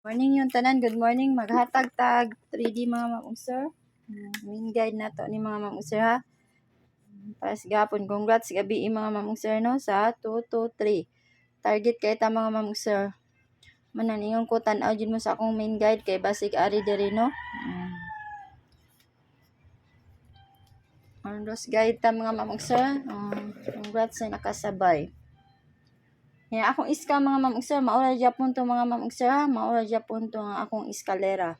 Morning yung tanan, good morning. Maghatag tag 3D mga ma'am sir. Main guide na to ni mga ma'am sir ha. Para sa gapon, congrats gabi mga ma'am sir no sa 2 to 3. Target kay ta mga ma'am sir. Mananingon ko tan-aw jud mo sa akong main guide kay basig ari diri no. Andos guide ta mga ma'am sir. Congrats sa nakasabay. Yan akong iska mga ma'am sir, maura Japon to mga ma'am sir ha. Maura Japon to ang akong eskalera.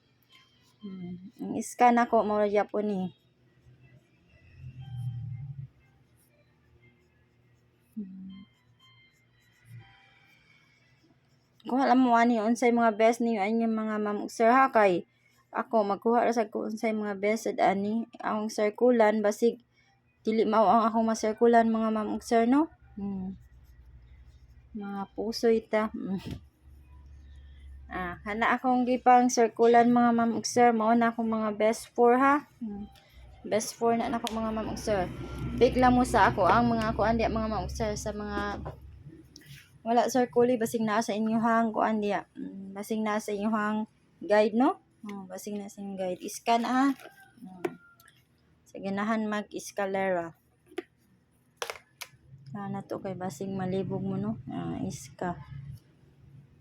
Ang iska nako maura Japon ni. Kung alam mo ani unsay mga best niyo ani mga ma'am sir ha, kay ako magkuha ra sad ko unsay mga best sad ani akong circulan basig dili mao ang akong masirkulan mga ma'am sir no. Mga pusoy ta. Hana akong gipang circulan mga ma'am sir, mao na akong mga best 4 ha. Best 4 na nako mga ma'am sir. Pick lang mo sa ako ang mga ako andi mga ma'am sir sa mga wala circuli basig naa sa inyohang kuan diya. Basig naa sa inyohang guide no. Basig na sa inyong guide. Iskan sa ganahan mag-eskalera. Na to kay basig malibog mo no. Iska.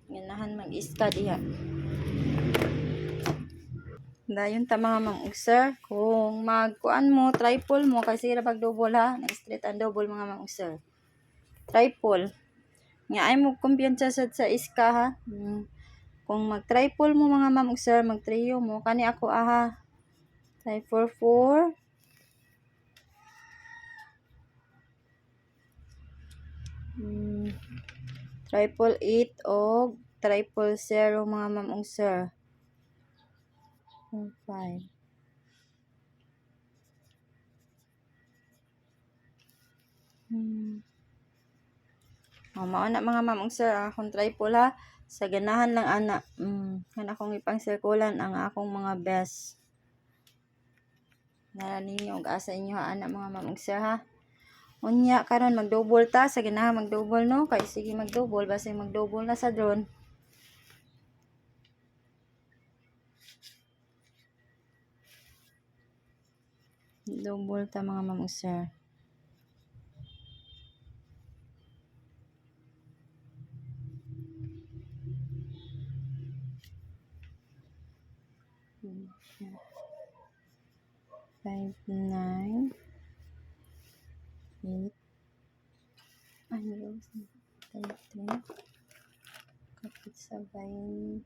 Ganahan mag-iska diha. Dayon ta mga ma'am sir, kung magkuan mo triple mo kasi ra pag double ha, na straight and double mga ma'am sir. Triple. Nga ay mo kumpiyansa sa iska ha. Kung mag-triple mo mga ma'am sir, mag-trio mo kani ako aha. Try for 4. Triple 8 o triple 0 mga ma'am sir. 5. Mao na mga ma'am sir, akong triple ha. Sa ganahan lang ana. Kana akong ipang sirkulan ang akong mga best. Nara ninyo og asa inyo ha ana mga ma'am sir ha. Unya karon mag-double ta sa ganahan mag-double no, kay sige mag-double basta mag-double na sa drone. Double ta mga ma'am sir. Five, 9, 8, ayos, 33, kapit sa 20.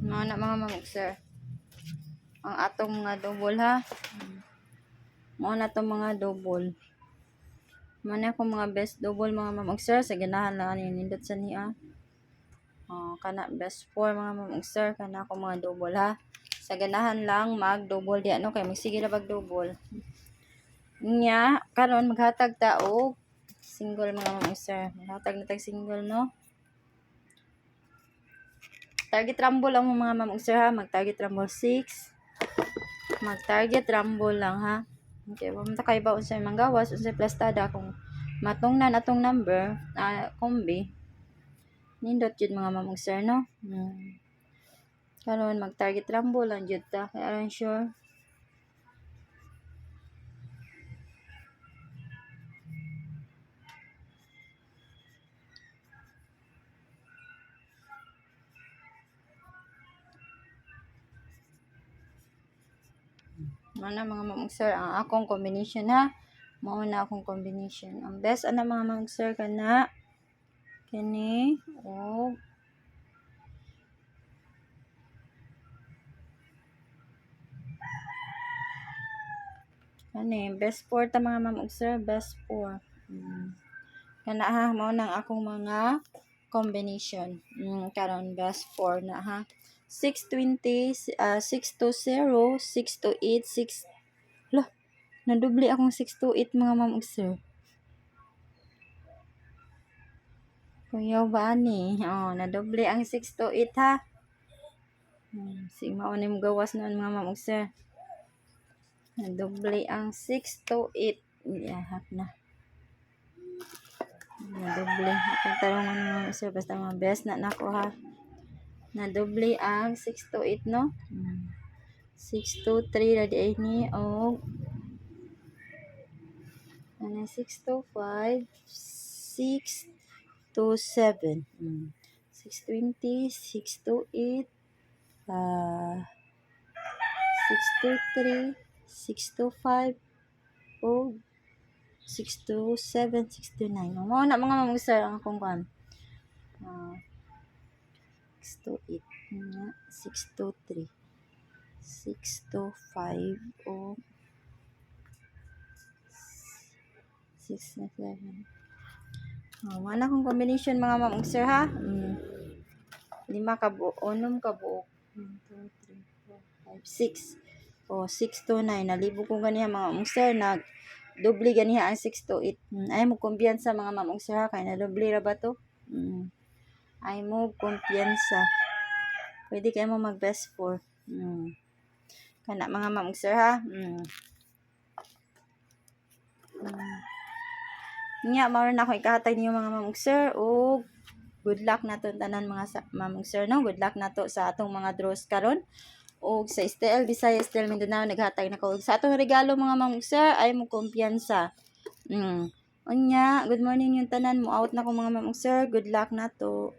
Mao na mga ma'am sir. Ang atong mga double ha. Mao na to mga double. Mao na ko mga best double mga ma'am sir sa ganahan lang ani nindot sa niya. Kana best 4 mga ma'am sir, kana ako mga double ha. Sa ganahan lang mag double di ano kay magsige na pag double. Nya karon maghatag ta og single mga ma'am sir. Maghatag na tag single no. Target rumble lang mo mga ma'am sir ha. Mag-target rumble 6. Mag-target rumble lang ha. Okay, pumunta kayo ba unsay manggawas, unsay plastada kung matungnan atong number, kombi. Nindot jud mga ma'am sir no. Karon mag-target rumble lang jud ta kay aron sure. Mao na mga ma'am sir ang akong combination ha. Mao na akong combination. Ang best ana mga ma'am sir kana kini og best 4 ta mga ma'am sir, best 4. Kana ha mao nang akong mga combination. Karon best 4 na ha. 620, 620, 628, 6. Lah, nadubli akong 628 mga ma'am ug sir. Kuyaw ba ani? Oh, nadubli ang 628 ha. Sige, mao ni mo gawas noon mga ma'am ug sir. Nadubli ang 628. Yahap na. Nadubli. Itong tarungan mga ma'am ug sir. Basta mga best na nako ha. Nadubli ang 628 no? 623 na di ni og 625 627 620 628 623 625 og 627 629 mo na mga ma'am ug sir ang akong kuan 628 623 625 o 627. Wala akong combination mga ma'am ug sir ha. 5 ka buok, 6 ka buok. 1 2 3 4 5 6. O 629 nalibo ko ganiha mga ma'am ug sir nag doble ganiha ang 628. Ay mo kumpiyansa mga ma'am ug sir ha kay na doble ra ba to? Ay mo kumpiyansa. Pwede kayo mo mag best 4. Kana mga ma'am ug sir ha. Nya mao na ako ikahatag ninyo mga ma'am ug sir ug good luck nato tanan mga ma'am ug sir no. Good luck nato sa atong mga draws karon. Og sa STL Visayas, STL Mindanao naghatag na ko sa atong regalo mga ma'am ug sir ay mo kumpiyansa. Unya, good morning yung tanan mo out na ko mga ma'am ug sir. Good luck nato.